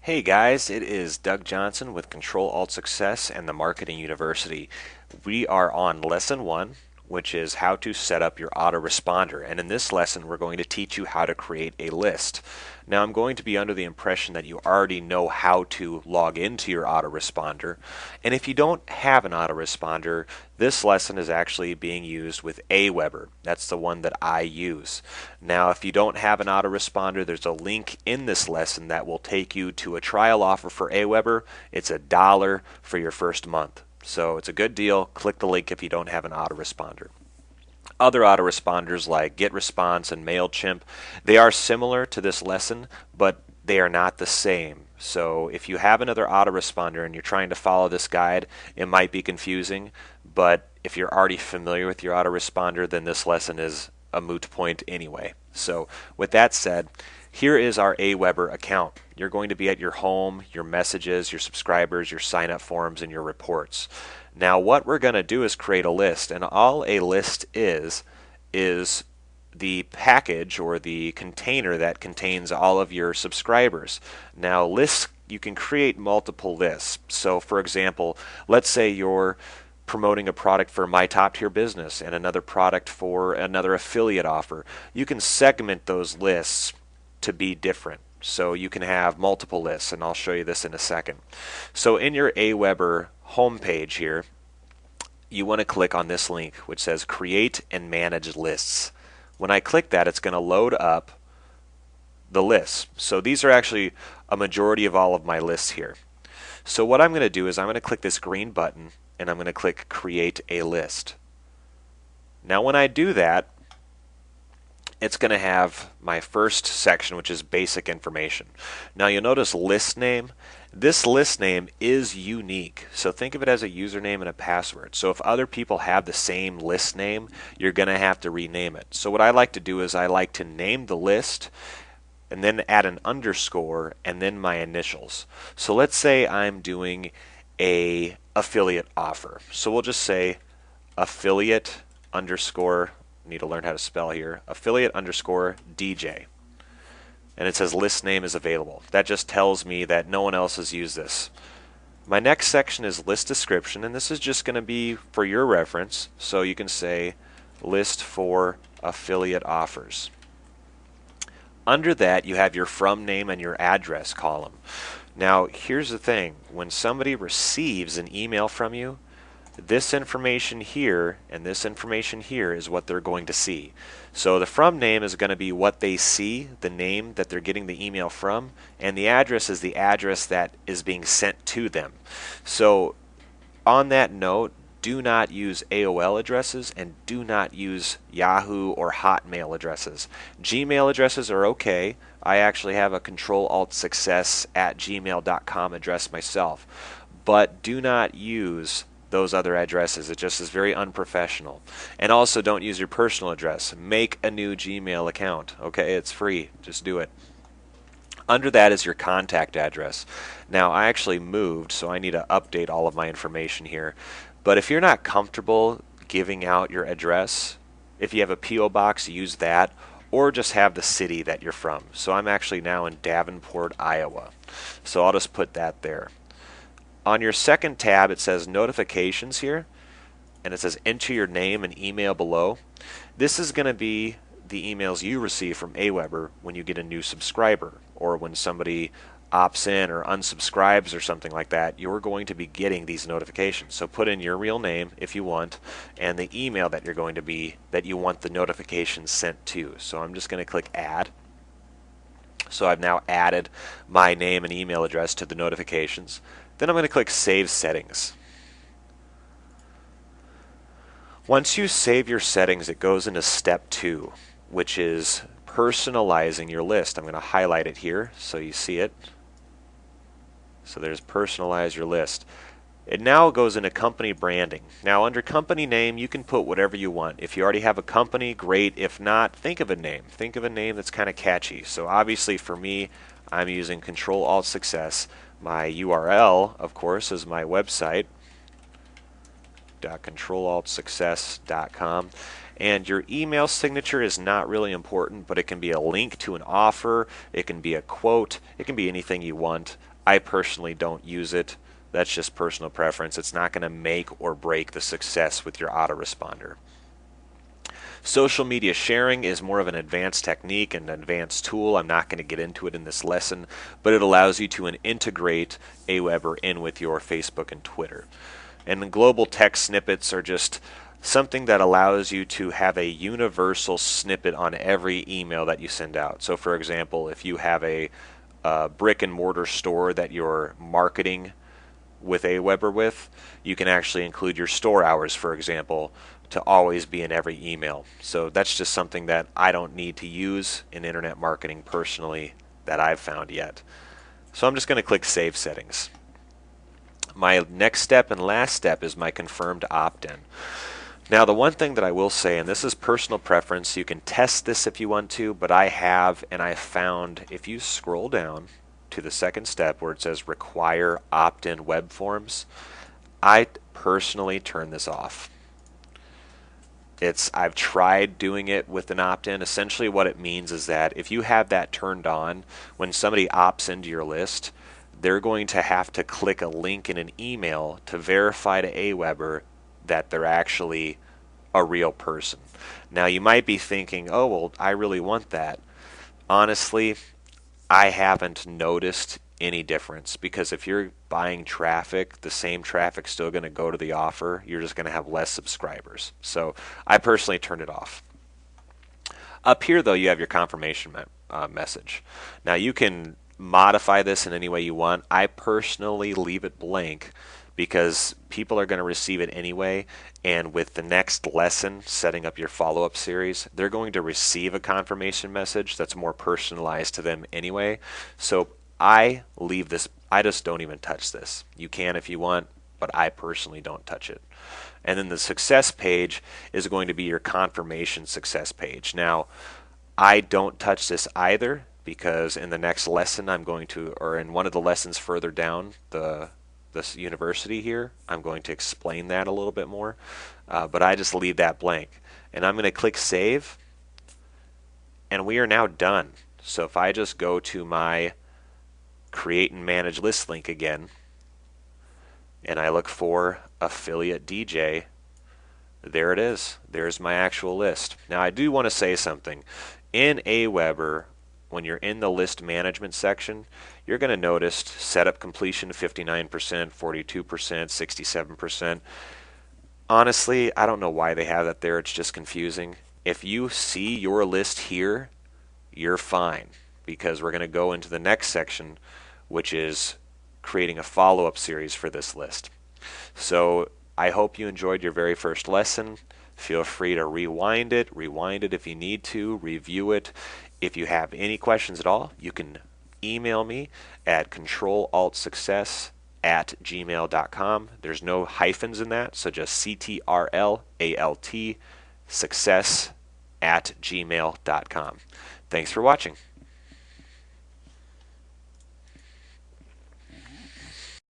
Hey guys, it is Doug Johnson with Control Alt Success and the Marketing University. We are on lesson 1, which is how to set up your autoresponder. And in this lesson, we're going to teach you how to create a list. Now, I'm going to be under the impression that you already know how to log into your autoresponder. And if you don't have an autoresponder, this lesson is actually being used with Aweber. That's the one that I use. Now, if you don't have an autoresponder, there's a link in this lesson that will take you to a trial offer for Aweber. It's $1 for your first month. So it's a good deal. Click the link if you don't have an autoresponder. Other autoresponders like GetResponse and MailChimp, they are similar to this lesson, but they are not the same. So if you have another autoresponder and you're trying to follow this guide, it might be confusing, but if you're already familiar with your autoresponder, then this lesson is a moot point anyway. So with that said, here is our Aweber account. You're going to be at your home, your messages, your subscribers, your sign up forms, and your reports. Now what we're going to do is create a list, and all a list is the package or the container that contains all of your subscribers. Now lists, you can create multiple lists. So for example, let's say you're promoting a product for my top tier business and another product for another affiliate offer. You can segment those lists to be different. So you can have multiple lists, and I'll show you this in a second. So in your Aweber homepage here, you want to click on this link which says Create and Manage Lists. When I click that, it's going to load up the lists. So these are actually a majority of all of my lists here. So what I'm going to do is I'm going to click this green button and I'm going to click Create a List. Now when I do that, it's going to have my first section, which is basic information. Now you'll notice list name. This list name is unique, so think of it as a username and a password. So if other people have the same list name, you're going to have to rename it. So what I like to do is I like to name the list and then add an underscore and then my initials. So let's say I'm doing a affiliate offer. So we'll just say affiliate underscore, need to learn how to spell here, affiliate underscore DJ. And it says list name is available. That just tells me that no one else has used this. My next section is list description, and this is just going to be for your reference. So you can say list for affiliate offers. Under that you have your from name and your address column. Now here's the thing, when somebody receives an email from you, this information here and this information here is what they're going to see. So the from name is going to be what they see, the name that they're getting the email from, and the address is the address that is being sent to them. So on that note, do not use AOL addresses and do not use Yahoo or Hotmail addresses. Gmail addresses are okay. I actually have a controlaltsuccess@gmail.com address myself, but do not use those other addresses. It just is very unprofessional. And also don't use your personal address. Make a new Gmail account. Okay, it's free. Just do it. Under that is your contact address. Now I actually moved, so I need to update all of my information here. But if you're not comfortable giving out your address, if you have a P.O. box, use that, or just have the city that you're from. So I'm actually now in Davenport, Iowa. So I'll just put that there. On your second tab, it says notifications here, and it says enter your name and email below. This is going to be the emails you receive from Aweber when you get a new subscriber, or when somebody opts in or unsubscribes or something like that. You're going to be getting these notifications. So put in your real name if you want, and the email that you want the notifications sent to. So I'm just going to click add. So I've now added my name and email address to the notifications. Then I'm going to click Save Settings. Once you save your settings, it goes into step 2, which is personalizing your list. I'm going to highlight it here so you see it. So there's personalize your list. It now goes into company branding. Now under company name, you can put whatever you want. If you already have a company, great. If not, think of a name. Think of a name that's kind of catchy. So obviously for me, I'm using Control Alt Success. My URL, of course, is my website, controlaltsuccess.com. And your email signature is not really important, but it can be a link to an offer, it can be a quote, it can be anything you want. I personally don't use it. That's just personal preference. It's not going to make or break the success with your autoresponder. Social media sharing is more of an advanced technique and an advanced tool. I'm not going to get into it in this lesson, but it allows you to integrate Aweber in with your Facebook and Twitter. And the global text snippets are just something that allows you to have a universal snippet on every email that you send out. So for example, if you have a brick and mortar store that you're marketing with Aweber with, you can actually include your store hours, for example, to always be in every email. So that's just something that I don't need to use in internet marketing personally that I've found yet. So I'm just going to click Save Settings. My next step and last step is my confirmed opt-in. Now the one thing that I will say, and this is personal preference, you can test this if you want to, but I have, and I found if you scroll down to the second step where it says require opt-in web forms, I personally turn this off. I've tried doing it with an opt-in. Essentially what it means is that if you have that turned on, when somebody opts into your list, they're going to have to click a link in an email to verify to Aweber that they're actually a real person. Now you might be thinking, oh well, I really want that. Honestly, I haven't noticed any difference, because if you're buying traffic, the same traffic's still going to go to the offer. You're just going to have less subscribers. So I personally turned it off. Up here though, you have your confirmation message. Now you can modify this in any way you want. I personally leave it blank because people are going to receive it anyway, and with the next lesson, setting up your follow-up series, they're going to receive a confirmation message that's more personalized to them anyway. So I leave this, I just don't even touch this. You can if you want, but I personally don't touch it. And then the success page is going to be your confirmation success page. Now, I don't touch this either, because in the next lesson I'm going to, or in one of the lessons further down this university here, I'm going to explain that a little bit more, but I just leave that blank. And I'm going to click Save, and we are now done. So if I just go to my Create and Manage List link again, and I look for Affiliate DJ, there it is. There's my actual list. Now I do want to say something. In Aweber, when you're in the list management section, you're going to notice setup completion 59%, 42%, 67%. Honestly, I don't know why they have that there. It's just confusing. If you see your list here, you're fine, because we're going to go into the next section, which is creating a follow-up series for this list. So I hope you enjoyed your very first lesson. Feel free to rewind it if you need to, review it. If you have any questions at all, you can email me at controlaltsuccess@gmail.com. There's no hyphens in that, so just CTRLALT success@gmail.com. Thanks for watching.